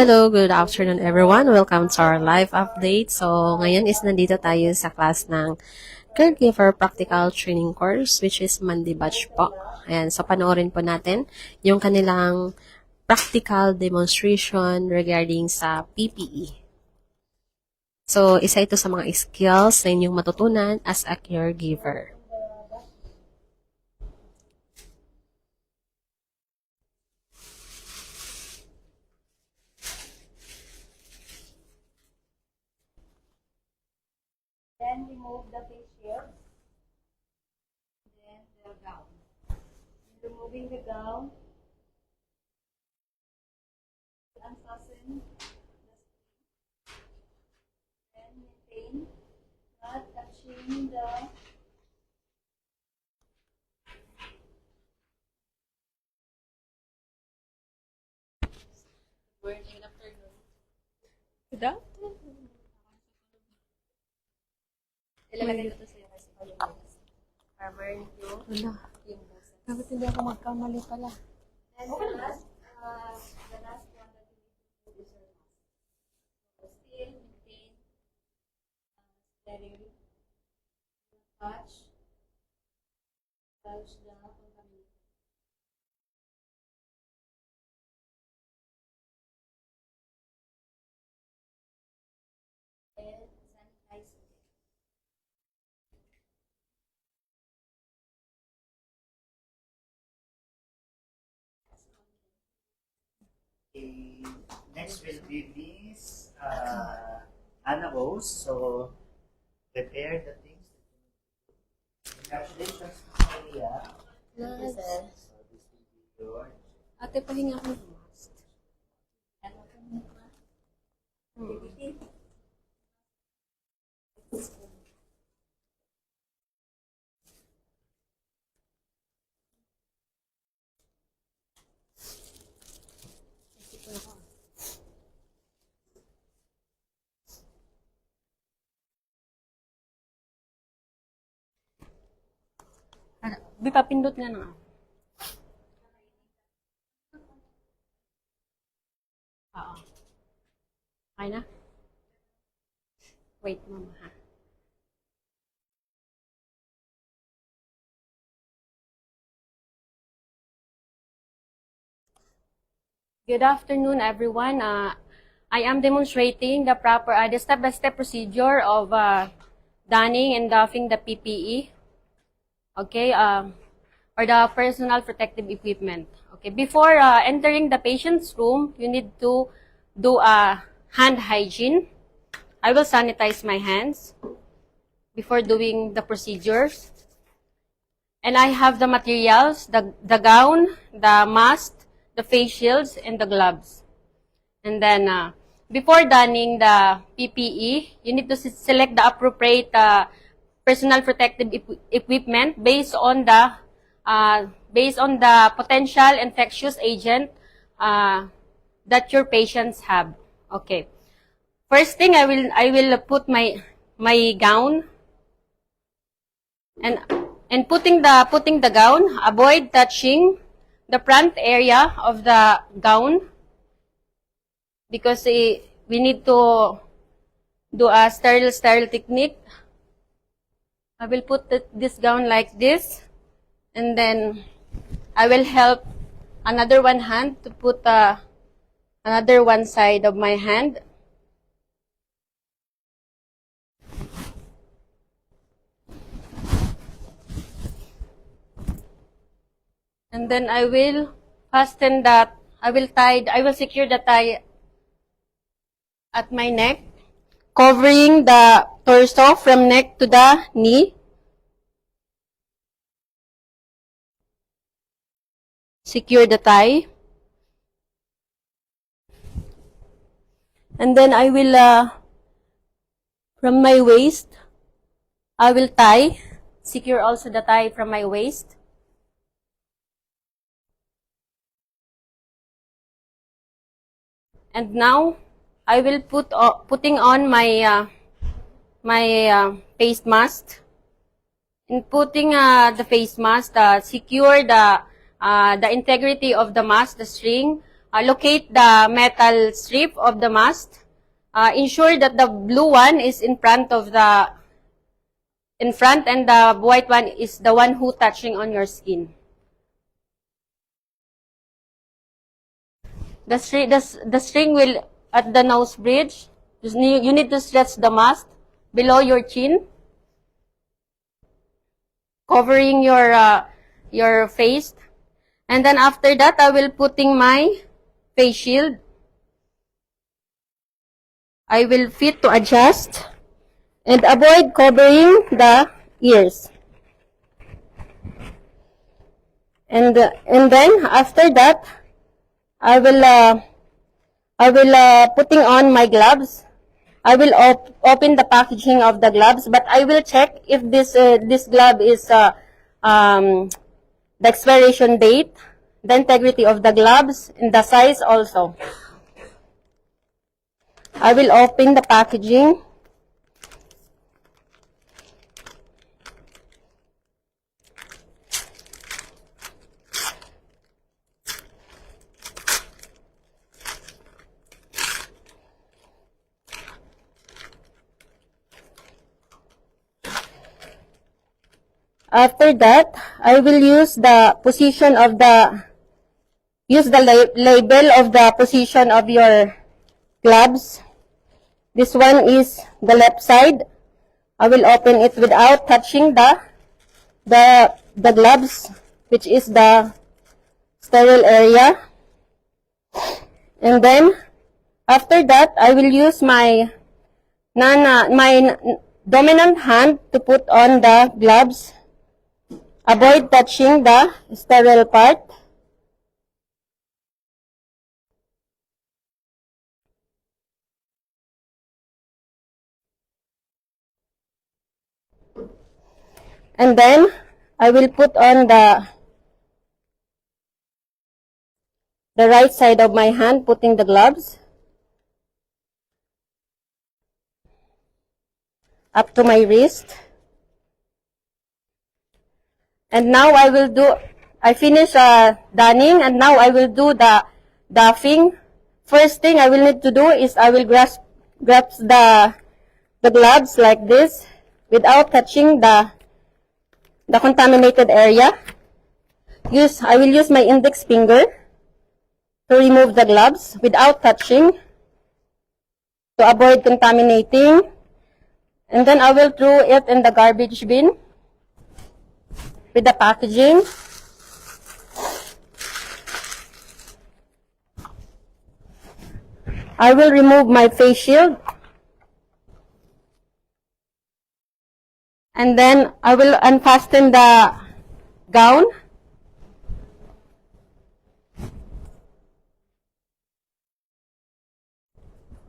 Hello, good afternoon everyone. Welcome to our live update. So, ngayon is nandito tayo sa class ng Caregiver Practical Training Course which is Monday batch po. Ayan, so panoorin po natin yung kanilang practical demonstration regarding sa PPE. So, isa ito sa mga skills na inyong matutunan as a caregiver. Then remove the face shield. Then the gown. Removing the gown, unfasten the string. Then maintain, not touching the Good afternoon. ilalagay ko to sa'yo kasi farmer yung Wala. busa. Dapat hindi ako magkamali pala. Then the last one that you need to do is your mask. So still maintain stereo, touch the contaminated. And sanitize again. Okay, next will be Miss Anna Rose. So, prepare the things. Congratulations, Maria. Nice. So, this will be yours. Ate, pahinga ako ng mask. Di pa pindot nga na. Oo. Okay na? Wait, mama ha. Good afternoon, everyone. I am demonstrating the the step-by-step procedure of donning and doffing the PPE. Okay, or the personal protective equipment. Okay, before entering the patient's room, you need to do a hand hygiene. I will sanitize my hands before doing the procedures. And I have the materials, the gown, the mask, the face shields, and the gloves. And then, before donning the PPE, you need to select the appropriate personal protective equipment based on the potential infectious agent that your patients have. Okay. First thing, I will put my gown, and putting the gown, avoid touching the front area of the gown because we need to do a sterile technique. I will put this gown like this, and then I will help another one hand to put another one side of my hand. And then I will fasten that, I will secure the tie at my neck, covering the torso from neck to the knee. Secure the tie. And then I will, from my waist, I will tie. Secure also the tie from my waist. And now, I will putting on my face mask. In putting the face mask, secure the integrity of the mask, the string, locate the metal strip of the mast. Ensure that the blue one is in front and the white one is the one who touching on your skin. The string will at the nose bridge. You need to stretch the mast below your chin, covering your face. And then after that, I will putting my face shield. I will fit to adjust and avoid covering the ears. And then after that, I will putting on my gloves. I will open the packaging of the gloves, but I will check if this glove is the expiration date, the integrity of the gloves, and the size also. I will open the packaging. After that, I will use the position of label of the position of your gloves. This one is the left side. I will open it without touching the gloves, which is the sterile area. And then, after that, I will use my dominant hand to put on the gloves. Avoid touching the sterile part. And then, I will put on the right side of my hand, putting the gloves up to my wrist. And now I finish donning, and now I will do the doffing. First thing I will need to do is I will grasp the gloves like this without touching the contaminated area. I will use my index finger to remove the gloves without touching to avoid contaminating. And then I will throw it in the garbage bin with the packaging. I will remove my face shield. And then I will unfasten the gown.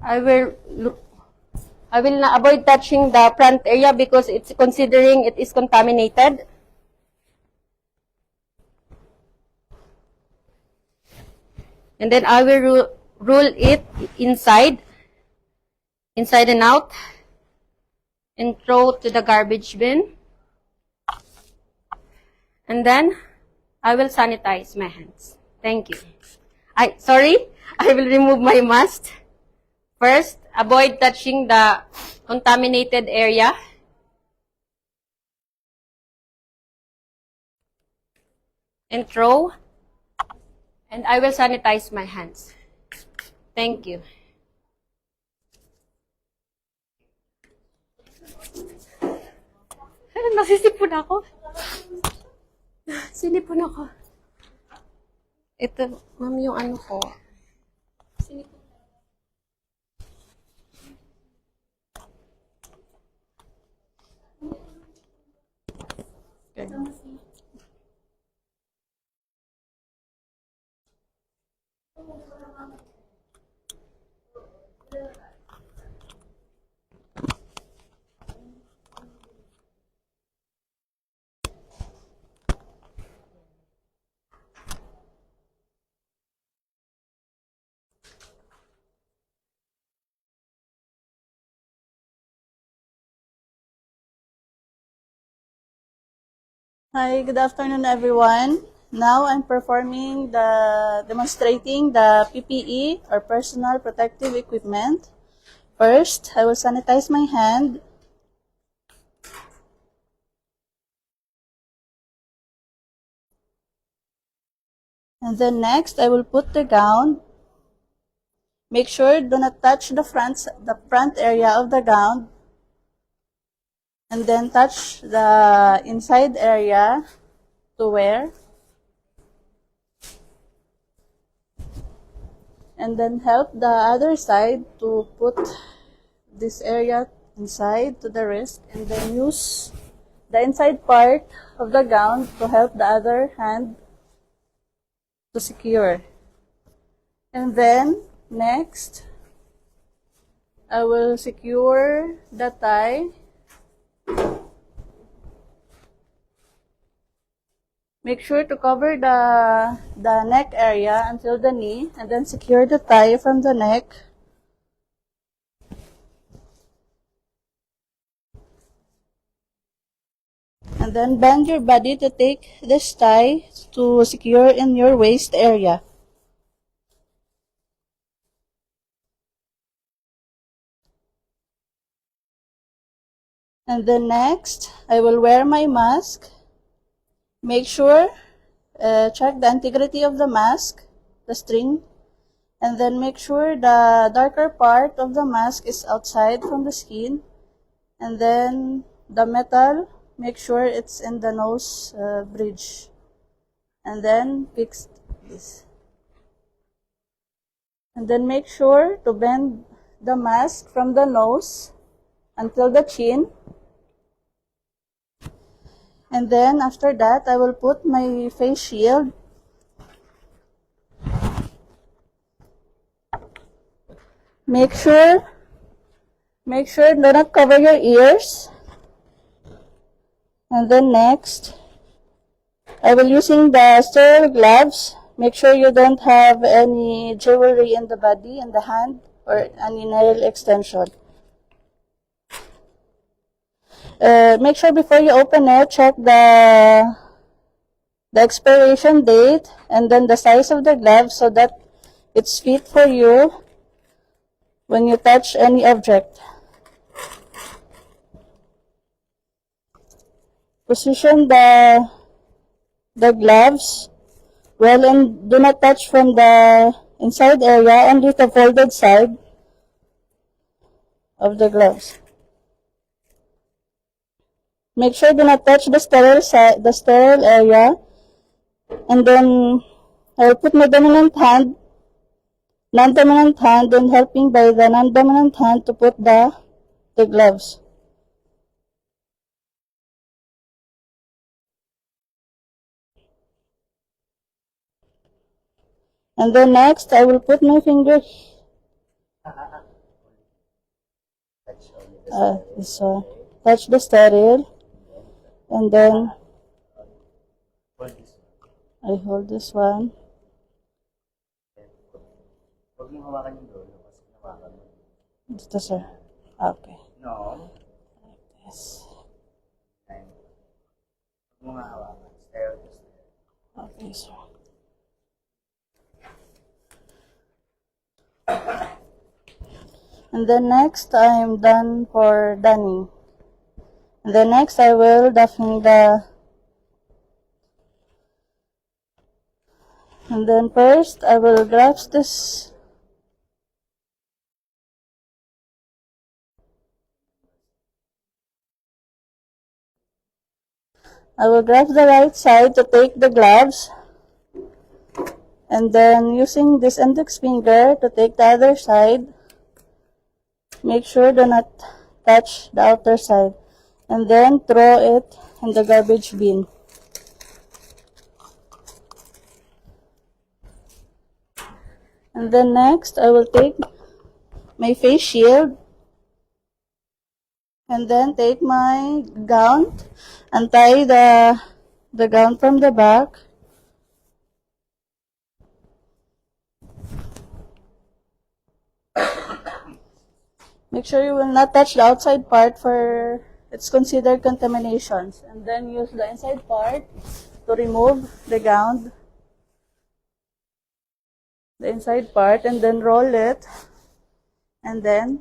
I will avoid touching the front area because it's considering it is contaminated. And then I will roll it inside and out, and throw to the garbage bin. And then I will sanitize my hands. Thank you. I will remove my mask. First, avoid touching the contaminated area. And throw. And I will sanitize my hands. Thank you. Nasisipon ako. Sinipon ako. Ito, ma'am, yung ano ko. Sinipon. Good. Hi, good afternoon, everyone. Now I'm demonstrating the PPE or personal protective equipment. First, I will sanitize my hand. And then next, I will put the gown. Make sure do not touch the front area of the gown. And then touch the inside area to wear. And then help the other side to put this area inside to the wrist, and then use the inside part of the gown to help the other hand to secure. And then next, I will secure the tie. Make sure to cover the neck area until the knee, and then secure the tie from the neck. And then bend your body to take this tie to secure in your waist area. And then next, I will wear my mask. Make sure, check the integrity of the mask, the string, and then make sure the darker part of the mask is outside from the skin. And then the metal, make sure it's in the nose bridge. And then fix this. And then make sure to bend the mask from the nose until the chin. And then after that, I will put my face shield. Make sure do not cover your ears. And then next, I will using the sterile gloves. Make sure you don't have any jewelry in the body, in the hand, or any nail extension. Make sure before you open it, check the expiration date and then the size of the glove so that it's fit for you when you touch any object. Position the gloves well and do not touch from the inside area, only the folded side of the gloves. Make sure do not touch the sterile area. And then I will put my non-dominant hand, and helping by the non-dominant hand to put the gloves. And then next, I will put my finger this one. Touch the sterile. And then I hold this one. Huwag mo hawakan yung dulo kasi hawakan mo. Dito, sir. Okay. No. Yes. Huwag mo nga hawakan. Stare to stare. Okay, sir. And then next, I am done for donning. And then next, I will doffing the. And then first, I will grasp this. I will grasp the right side to take the gloves. And then using this index finger to take the other side. Make sure do not touch the outer side. And then throw it in the garbage bin. And then next, I will take my face shield. And then take my gown and tie the gown from the back. Make sure you will not touch the outside part for it's considered contaminations. And then use the inside part to remove the gown, the inside part, and then roll it, and then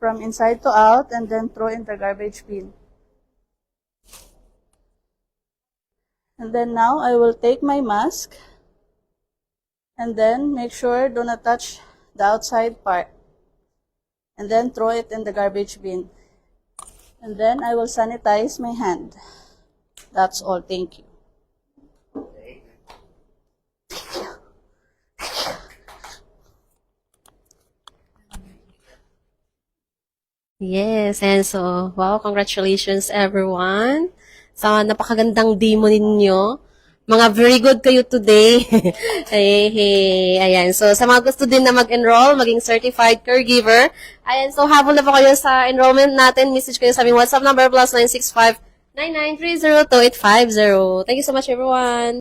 from inside to out, and then throw in the garbage bin. And then now I will take my mask, and then make sure do not touch the outside part, and then throw it in the garbage bin. And then I will sanitize my hand. That's all. Thank you. Okay. Yes, and so, wow, congratulations everyone sa napakagandang demo ninyo. Mga very good kayo today. Hey, hey, ayan. So, sa mga gusto din na mag-enroll, maging certified caregiver, ayan, so habol na po kayo sa enrollment natin. Message kayo sa aming WhatsApp number +965-9930-2850. Thank you so much everyone.